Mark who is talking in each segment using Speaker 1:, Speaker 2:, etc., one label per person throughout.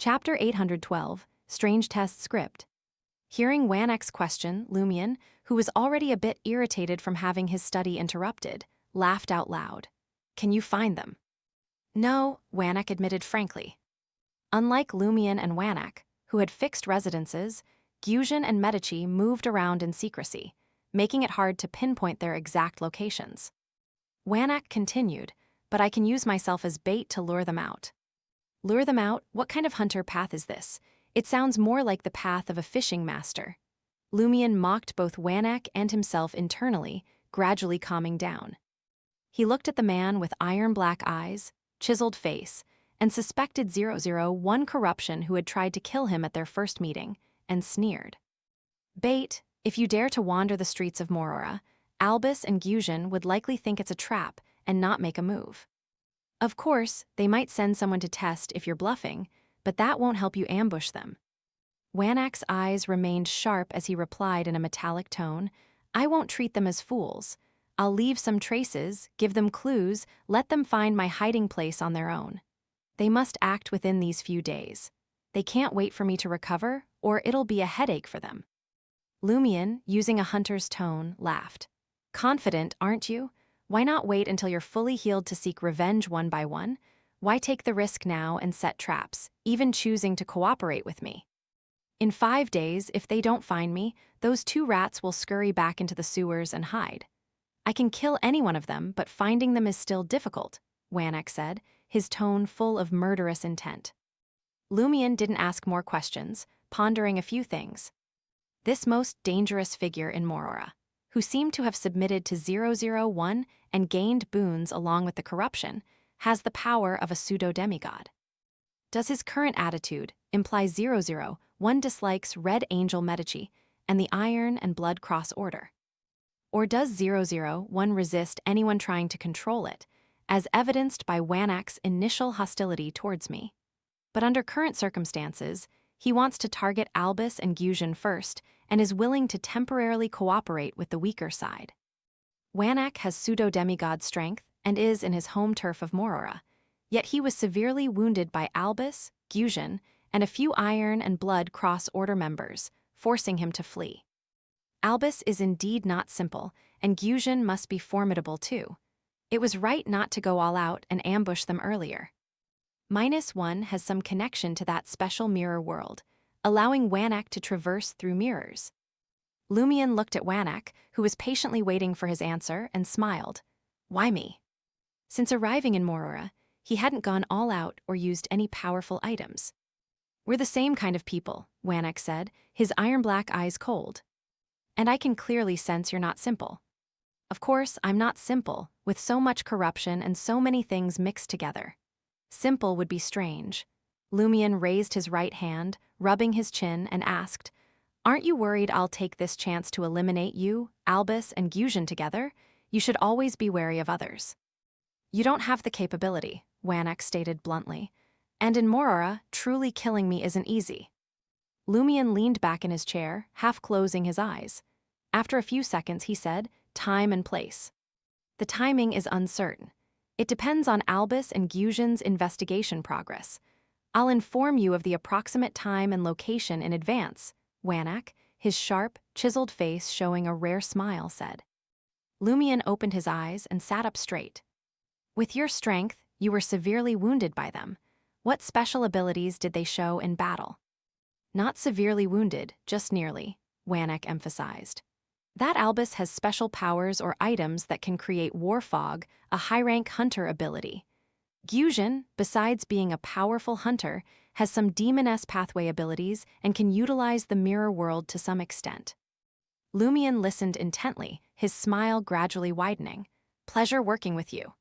Speaker 1: Chapter 812, Strange Test Script. Hearing Wanak's question, Lumion, who was already a bit irritated from having his study interrupted, laughed out loud. Can you find them? No, Wanak admitted frankly. Unlike Lumion and Wanak, who had fixed residences, Gyujin and Medici moved around in secrecy, making it hard to pinpoint their exact locations. Wanak continued, but I can use myself as bait to lure them out. Lure them out? What kind of hunter path is this? It sounds more like the path of a fishing master. Lumion mocked both Wanak and himself internally, gradually calming down. He looked at the man with iron-black eyes, chiseled face, and suspected 001 corruption who had tried to kill him at their first meeting, and sneered. Bait, if you dare to wander the streets of Morora, Albus and Gyujin would likely think it's a trap and not make a move. Of course, they might send someone to test if you're bluffing, but that won't help you ambush them. Wanak's eyes remained sharp as he replied in a metallic tone, I won't treat them as fools. I'll leave some traces, give them clues, let them find my hiding place on their own. They must act within these few days. They can't wait for me to recover, or it'll be a headache for them. Lumion, using a hunter's tone, laughed. Confident, aren't you? Why not wait until you're fully healed to seek revenge one by one? Why take the risk now and set traps, even choosing to cooperate with me? In 5 days, if they don't find me, those 2 rats will scurry back into the sewers and hide. I can kill any one of them, but finding them is still difficult, Wanak said, his tone full of murderous intent. Lumion didn't ask more questions, pondering a few things. This most dangerous figure in Morora, who seemed to have submitted to 001 and gained boons along with the corruption, has the power of a pseudo-demigod. Does his current attitude imply 001 dislikes Red Angel Medici and the Iron and Blood Cross Order? Or does 001 resist anyone trying to control it, as evidenced by Wanak's initial hostility towards me? But under current circumstances, he wants to target Albus and Gyujin first and is willing to temporarily cooperate with the weaker side. Wanak has pseudo-demigod strength and is in his home turf of Morora, yet he was severely wounded by Albus, Gyujin, and a few Iron and Blood Cross Order members, forcing him to flee. Albus is indeed not simple, and Gyujin must be formidable too. It was right not to go all out and ambush them earlier. -1 has some connection to that special mirror world, allowing Wanak to traverse through mirrors. Lumion looked at Wanak, who was patiently waiting for his answer, and smiled. Why me? Since arriving in Morora, he hadn't gone all out or used any powerful items. We're the same kind of people, Wanak said, his iron-black eyes cold. And I can clearly sense you're not simple. Of course, I'm not simple, with so much corruption and so many things mixed together. Simple would be strange. Lumion raised his right hand, rubbing his chin, and asked, Aren't you worried I'll take this chance to eliminate you, Albus, and Gyujin together? You should always be wary of others. You don't have the capability, Wanak stated bluntly. And in Morora, truly killing me isn't easy. Lumion leaned back in his chair, half closing his eyes. After a few seconds, he said, Time and place. The timing is uncertain. It depends on Albus and Gyujin's investigation progress. I'll inform you of the approximate time and location in advance, Wanak, his sharp, chiseled face showing a rare smile, said. Lumion opened his eyes and sat up straight. With your strength, you were severely wounded by them. What special abilities did they show in battle? Not severely wounded, just nearly, Wanak emphasized. That Albus has special powers or items that can create war fog, a high-rank hunter ability. Gyujin, besides being a powerful hunter, has some demon-esque pathway abilities and can utilize the mirror world to some extent. Lumion listened intently, his smile gradually widening. Pleasure working with you.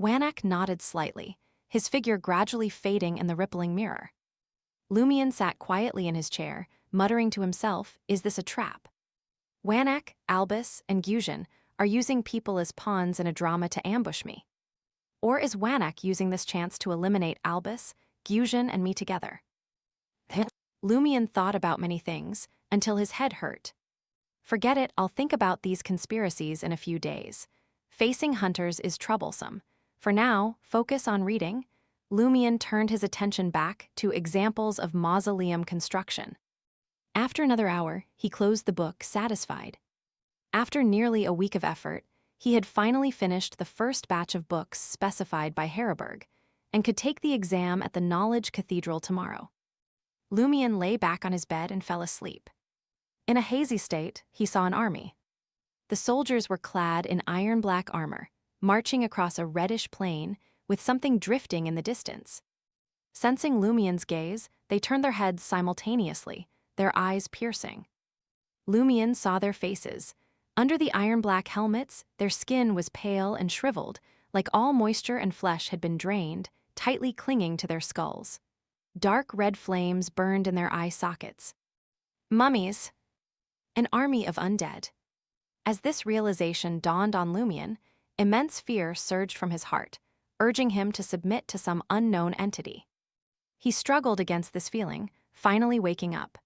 Speaker 1: Wanak nodded slightly, his figure gradually fading in the rippling mirror. Lumion sat quietly in his chair, muttering to himself, Is this a trap? Wanak, Albus, and Gyujin are using people as pawns in a drama to ambush me. Or is Wanak using this chance to eliminate Albus, Gyujin, and me together? Lumion thought about many things, until his head hurt. Forget it, I'll think about these conspiracies in a few days. Facing hunters is troublesome. For now, focus on reading. Lumion turned his attention back to examples of mausoleum construction. After another hour, he closed the book, satisfied. After nearly a week of effort, he had finally finished the first batch of books specified by Harroburg and could take the exam at the Knowledge Cathedral tomorrow. Lumion lay back on his bed and fell asleep. In a hazy state, he saw an army. The soldiers were clad in iron-black armor, marching across a reddish plain with something drifting in the distance. Sensing Lumion's gaze, they turned their heads simultaneously, their eyes piercing. Lumion saw their faces. Under the iron-black helmets, their skin was pale and shriveled, like all moisture and flesh had been drained, tightly clinging to their skulls. Dark red flames burned in their eye sockets. Mummies! An army of undead. As this realization dawned on Lumion, immense fear surged from his heart, urging him to submit to some unknown entity. He struggled against this feeling, finally waking up.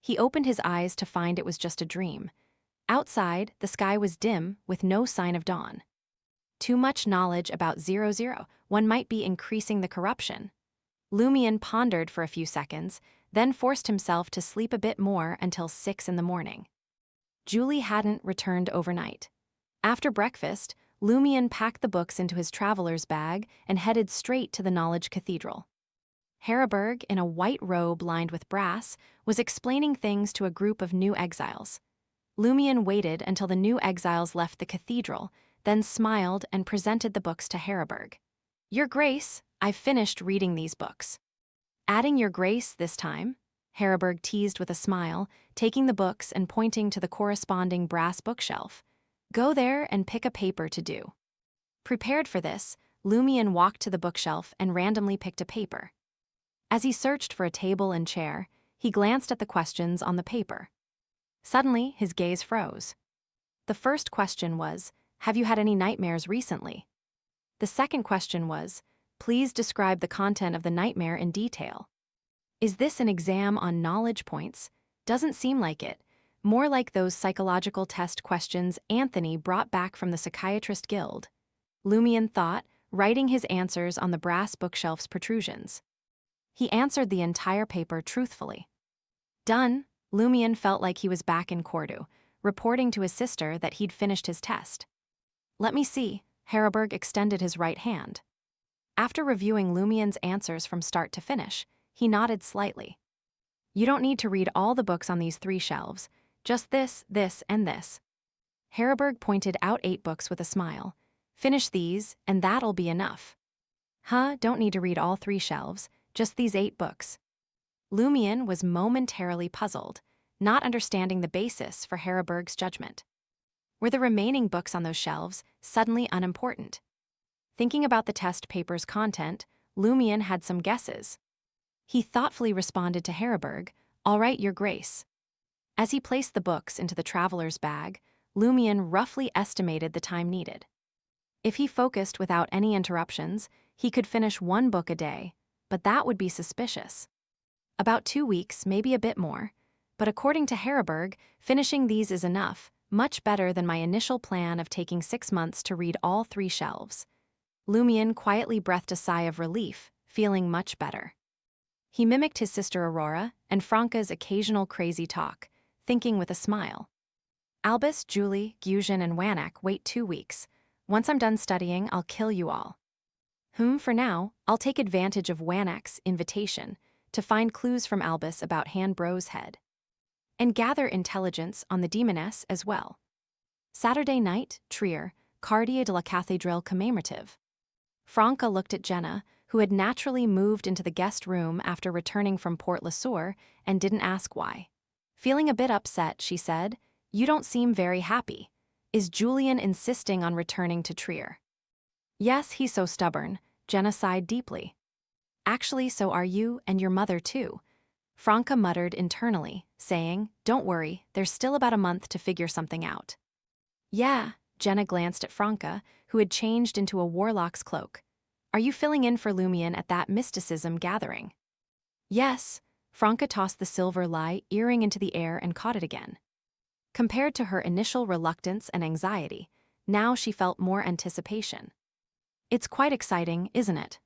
Speaker 1: He opened his eyes to find it was just a dream. Outside, the sky was dim, with no sign of dawn. Too much knowledge about 00, one might be increasing the corruption. Lumion pondered for a few seconds, then forced himself to sleep a bit more until 6 in the morning. Julie hadn't returned overnight. After breakfast, Lumion packed the books into his traveler's bag and headed straight to the Knowledge Cathedral. Harroburg, in a white robe lined with brass, was explaining things to a group of new exiles. Lumion waited until the new exiles left the cathedral, then smiled and presented the books to Harroburg. "Your Grace, I've finished reading these books." "Adding your grace this time?" Harroburg teased with a smile, taking the books and pointing to the corresponding brass bookshelf. "Go there and pick a paper to do." Prepared for this, Lumion walked to the bookshelf and randomly picked a paper. As he searched for a table and chair, he glanced at the questions on the paper. Suddenly, his gaze froze. The first question was, "Have you had any nightmares recently?" The second question was, "Please describe the content of the nightmare in detail." Is this an exam on knowledge points? Doesn't seem like it. More like those psychological test questions Anthony brought back from the Psychiatrist Guild. Lumion thought, writing his answers on the brass bookshelf's protrusions. He answered the entire paper truthfully. Done, Lumion felt like he was back in Cordu, reporting to his sister that he'd finished his test. "Let me see." Harroburg extended his right hand. After reviewing Lumion's answers from start to finish, he nodded slightly. "You don't need to read all the books on these 3 shelves, just this, this, and this." Harroburg pointed out 8 books with a smile. "Finish these, and that'll be enough." "Huh, don't need to read all 3 shelves, just these 8 books." Lumion was momentarily puzzled, not understanding the basis for Harroburg's judgment. Were the remaining books on those shelves suddenly unimportant? Thinking about the test paper's content, Lumion had some guesses. He thoughtfully responded to Harroburg, "All right, Your Grace." As he placed the books into the traveler's bag, Lumion roughly estimated the time needed. If he focused without any interruptions, he could finish 1 book a day, but that would be suspicious. About 2 weeks, maybe a bit more, but according to Harroburg, finishing these is enough, much better than my initial plan of taking 6 months to read all 3 shelves. Lumion quietly breathed a sigh of relief, feeling much better. He mimicked his sister Aurora and Franca's occasional crazy talk, thinking with a smile. "Albus, Julie, Gyusion, and Wanak wait 2 weeks. Once I'm done studying, I'll kill you all." For now, I'll take advantage of Wanak's invitation to find clues from Albus about Hanbro's head. And gather intelligence on the demoness as well. Saturday night, Trier, Quartier de la Cathédrale commemorative. Franca looked at Jenna, who had naturally moved into the guest room after returning from Port Lasur, and didn't ask why. Feeling a bit upset, she said, "You don't seem very happy. Is Julian insisting on returning to Trier?" "Yes, he's so stubborn," Jenna sighed deeply. "Actually, so are you and your mother too." Franca muttered internally, saying, "Don't worry, there's still about a month to figure something out." "Yeah," Jenna glanced at Franca, who had changed into a warlock's cloak. "Are you filling in for Lumion at that mysticism gathering?" "Yes." Franca tossed the silver lie earring into the air and caught it again. Compared to her initial reluctance and anxiety, now she felt more anticipation. "It's quite exciting, isn't it?"